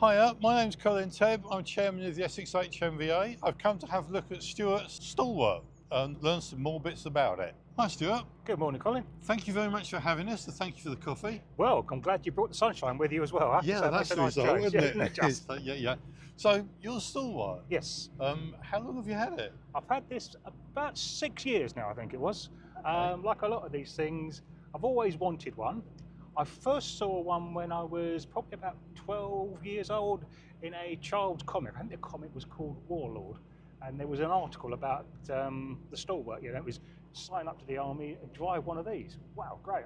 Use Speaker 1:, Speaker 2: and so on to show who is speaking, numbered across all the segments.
Speaker 1: Hiya, my name's Colin Tebb. I'm chairman of the Essex HMVA. I've come to have a look at Stuart's Stalwart and learn some more bits about it. Hi Stuart.
Speaker 2: Good morning, Colin.
Speaker 1: Thank you very much for having us, and thank you for the coffee.
Speaker 2: Well, I'm glad you brought the sunshine with you as well. Huh?
Speaker 1: Yeah,
Speaker 2: so
Speaker 1: that's
Speaker 2: a
Speaker 1: the
Speaker 2: nice
Speaker 1: result,
Speaker 2: change,
Speaker 1: isn't it?
Speaker 2: Just...
Speaker 1: Yeah. So, you're Stalwart?
Speaker 2: Yes.
Speaker 1: How long have you had it?
Speaker 2: I've had this about 6 years now, I think it was.
Speaker 1: Okay.
Speaker 2: Like a lot of these things, I've always wanted one. I first saw one when I was probably about 12 years old in a child's comic. I think the comic was called Warlord. And there was an article about the Stalwart, it was sign up to the army and drive one of these. Wow, great.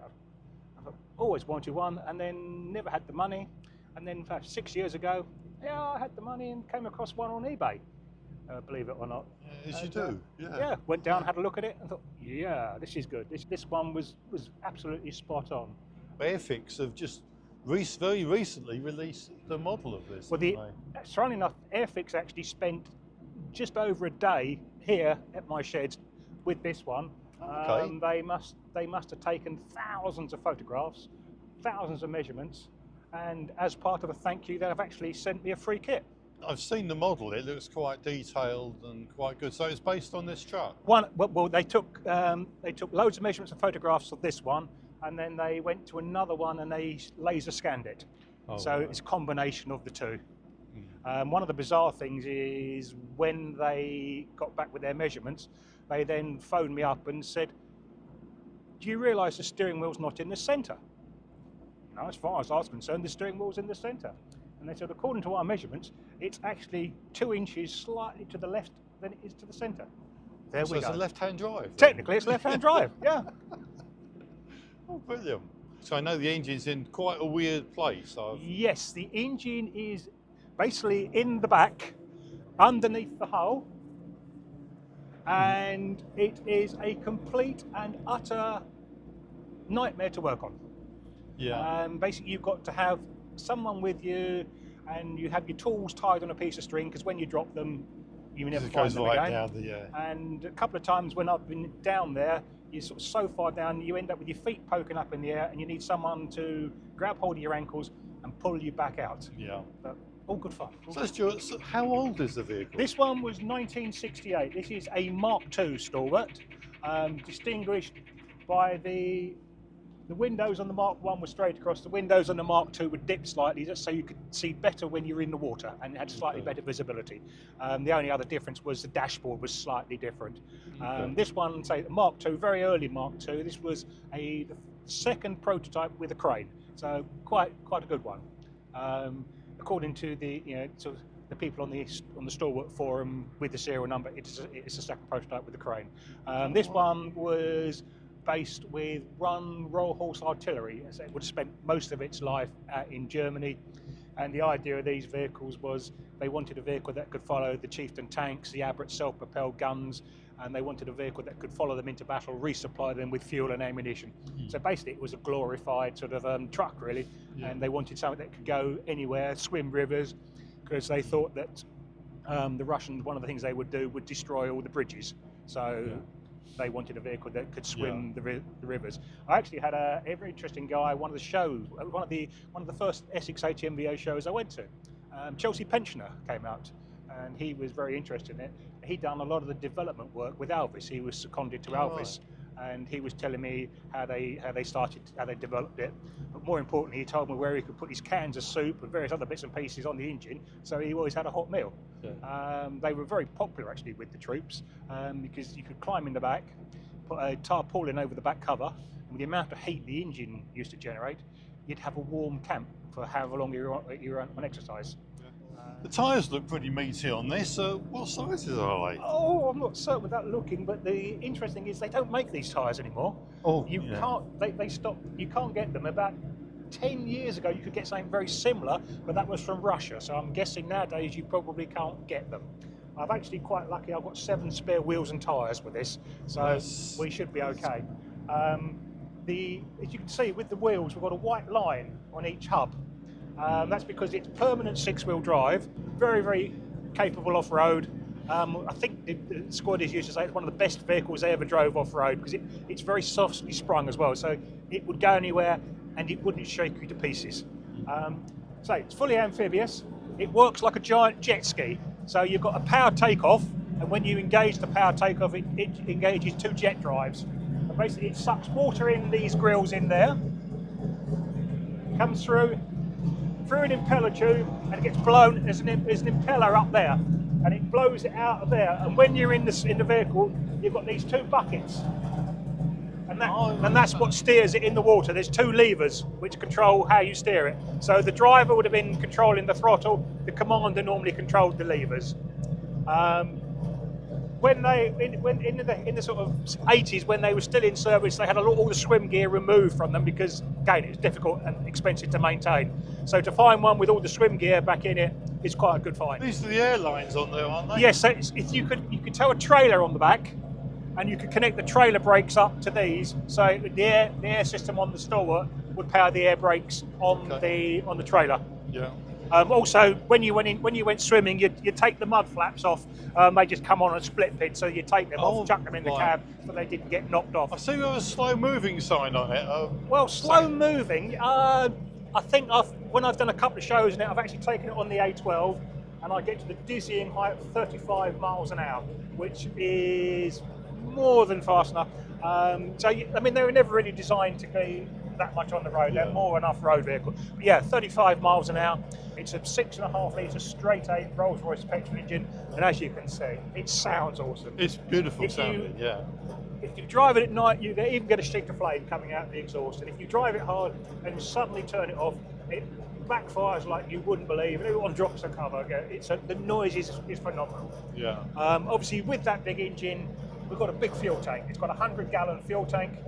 Speaker 2: I've always wanted one and then never had the money. And then about 6 years ago, I had the money and came across one on eBay, believe it or not.
Speaker 1: Yes, you do, yeah.
Speaker 2: Yeah, went down, had a look at it and thought, yeah, this is good. This one was absolutely spot on.
Speaker 1: Airfix have just very recently released the model of this.
Speaker 2: Well, strangely enough, Airfix actually spent just over a day here at my sheds with this one.
Speaker 1: Okay.
Speaker 2: They must have taken thousands of photographs, thousands of measurements, and as part of a thank you, they have actually sent me a free kit.
Speaker 1: I've seen the model. It looks quite detailed and quite good. So it's based on this truck.
Speaker 2: Well, they took loads of measurements and photographs of this one, and then they went to another one and they laser scanned it.
Speaker 1: Oh,
Speaker 2: so
Speaker 1: right.
Speaker 2: it's a combination of the two. One of the bizarre things is when they got back with their measurements, they then phoned me up and said, do you realise the steering wheel's not in the centre? No, as far as I was concerned, the steering wheel's in the centre. And they said, according to our measurements, it's actually 2 inches slightly to the left than it is to the centre. There we go.
Speaker 1: So it's a left-hand drive?
Speaker 2: Technically, it's left-hand drive, yeah.
Speaker 1: Oh, brilliant. So I know the engine's in quite a weird place.
Speaker 2: Yes, the engine is basically in the back, underneath the hull, and it is a complete and utter nightmare to work on.
Speaker 1: Yeah.
Speaker 2: Basically, you've got to have someone with you, and you have your tools tied on a piece of string, because when you drop them, you never find them again.
Speaker 1: Down the,
Speaker 2: And a couple of times when I've been down there, you're sort of so far down, you end up with your feet poking up in the air, and you need someone to grab hold of your ankles and pull you back out.
Speaker 1: Yeah.
Speaker 2: But all good fun.
Speaker 1: So Stuart, how old is the vehicle?
Speaker 2: This one was 1968. This is a Mark II Stalwart, distinguished by the windows on the Mark I were straight across. The windows on the Mark II would dip slightly, just so you could see better when you're in the water and had slightly better visibility. The only other difference was the dashboard was slightly different. This one, say the Mark II, very early Mark II. This was the second prototype with a crane, so quite a good one. According to the the people on the Stalwart forum with the serial number, it's a second prototype with a crane. This one was based with Royal Horse Artillery, as it would have spent most of its life in Germany. And the idea of these vehicles was they wanted a vehicle that could follow the Chieftain tanks, the Abrett self-propelled guns, and they wanted a vehicle that could follow them into battle, resupply them with fuel and ammunition. So basically it was a glorified sort of truck really, and they wanted something that could go anywhere, swim rivers, because they thought that the Russians, one of the things they would do would destroy all the bridges. So they wanted a vehicle that could swim the rivers. I actually had a very interesting guy, one of the shows, one of the first Essex HMVA shows I went to. Chelsea Pensioner came out, and he was very interested in it. He'd done a lot of the development work with Alvis. He was seconded to Alvis, and he was telling me how they developed it. But more importantly, he told me where he could put his cans of soup and various other bits and pieces on the engine, so he always had a hot meal. They were very popular actually with the troops, because you could climb in the back, put a tarpaulin over the back cover, and with the amount of heat the engine used to generate, you'd have a warm camp for however long you're on exercise.
Speaker 1: The tyres look pretty meaty on this. What sizes are they?
Speaker 2: Oh, I'm not certain without looking, but the interesting is they don't make these tyres anymore. They stopped. You can't get them. About 10 years ago, you could get something very similar, but that was from Russia. So I'm guessing nowadays you probably can't get them. I'm actually quite lucky. I've got 7 spare wheels and tyres with this, so we should be okay. As you can see with the wheels, we've got a white line on each hub. That's because it's permanent 6-wheel drive, very, very capable off-road. I think the squaddies used to say it's one of the best vehicles they ever drove off-road, because it's very softly sprung as well, so it would go anywhere and it wouldn't shake you to pieces. So it's fully amphibious. it works like a giant jet ski. So you've got a power takeoff, and when you engage the power takeoff, it engages 2 jet drives. And basically, it sucks water in these grills in there, comes through an impeller tube, and it gets blown. There's an impeller up there, and it blows it out of there. And when you're in the vehicle, you've got these 2 buckets. And that's what steers it in the water. There's 2 levers which control how you steer it. So the driver would have been controlling the throttle. The commander normally controlled the levers. When in the sort of 80s, when they were still in service, they had all the swim gear removed from them because, again, it's difficult and expensive to maintain. So to find one with all the swim gear back in it is quite a good find.
Speaker 1: These are the airlines on there, aren't they?
Speaker 2: Yes. So if you could tow a trailer on the back, and you could connect the trailer brakes up to these. So the air system on the Stalwart would power the air brakes on the trailer.
Speaker 1: Yeah.
Speaker 2: Also, when you went swimming, you take the mud flaps off. They just come on a split pin, so you take them off, chuck them in the cab, so they didn't get knocked off.
Speaker 1: I see you have a slow moving sign on it.
Speaker 2: Well, slow moving. I think when I've done a couple of shows in it, I've actually taken it on the A12, and I get to the dizzying height of 35 miles an hour, which is more than fast enough. I mean, they were never really designed to be that much on the road. They're more an off-road vehicle. But yeah, 35 miles an hour. It's a 6.5 litre straight 8 Rolls-Royce petrol engine, and as you can see, it sounds awesome.
Speaker 1: It's beautiful sounding, yeah.
Speaker 2: If you drive it at night, you even get a sheet of flame coming out of the exhaust, and if you drive it hard and suddenly turn it off, it backfires like you wouldn't believe. Everyone drops the cover. The noise is phenomenal.
Speaker 1: Yeah.
Speaker 2: Obviously, with that big engine, we've got a big fuel tank. It's got a 100-gallon fuel tank,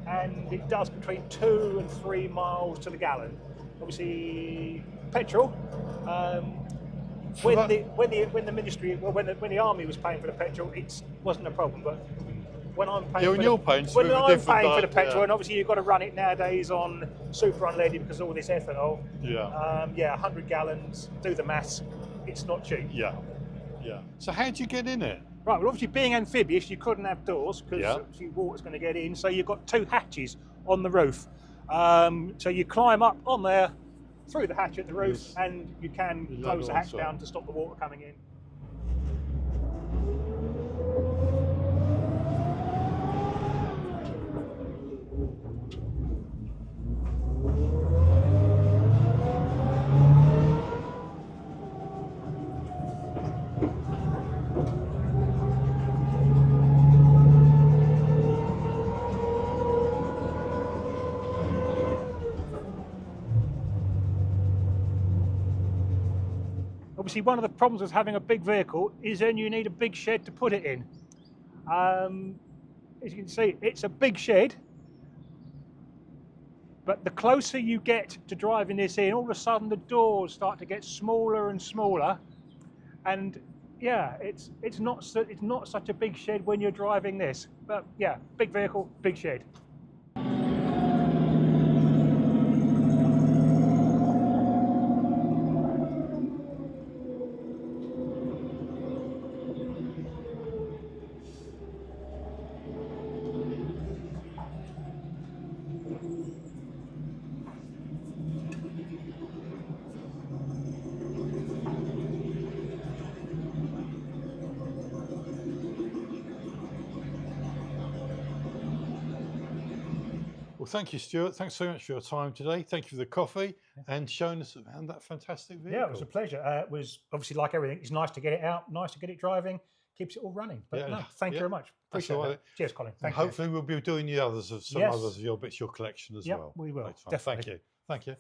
Speaker 2: and it does between 2 and 3 miles to the gallon. Obviously, petrol. When the army was paying for the petrol, it wasn't a problem. But when I'm paying for the petrol, and obviously you've got to run it nowadays on super unleaded because of all this ethanol.
Speaker 1: Yeah.
Speaker 2: 100 gallons. Do the maths. It's not cheap.
Speaker 1: Yeah. So how do you get in it?
Speaker 2: Right, well, obviously being amphibious, you couldn't have doors because obviously water's going to get in. So you've got 2 hatches on the roof. So you climb up on there through the hatch at the roof, and you can close the hatch down to stop the water coming in. Obviously, one of the problems with having a big vehicle is then you need a big shed to put it in. As you can see, it's a big shed, but the closer you get to driving this in, all of a sudden the doors start to get smaller and smaller, and yeah, it's not such a big shed when you're driving this. But yeah, big vehicle, big shed.
Speaker 1: Well, thank you, Stuart. Thanks so much for your time today. Thank you for the coffee and showing us around that fantastic vehicle.
Speaker 2: Yeah, it was a pleasure. It was obviously, like everything, it's nice to get it out, nice to get it driving, keeps it all running. But no, thank you very much. Appreciate it. Cheers, Colin. Thank you.
Speaker 1: Hopefully we'll be doing the others of some others of your bits, your collection as well.
Speaker 2: We will.
Speaker 1: Definitely. Thank you.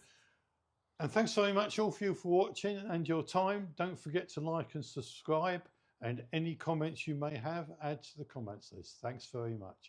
Speaker 1: And thanks very much all for you for watching and your time. Don't forget to like and subscribe, and any comments you may have, add to the comments list. Thanks very much.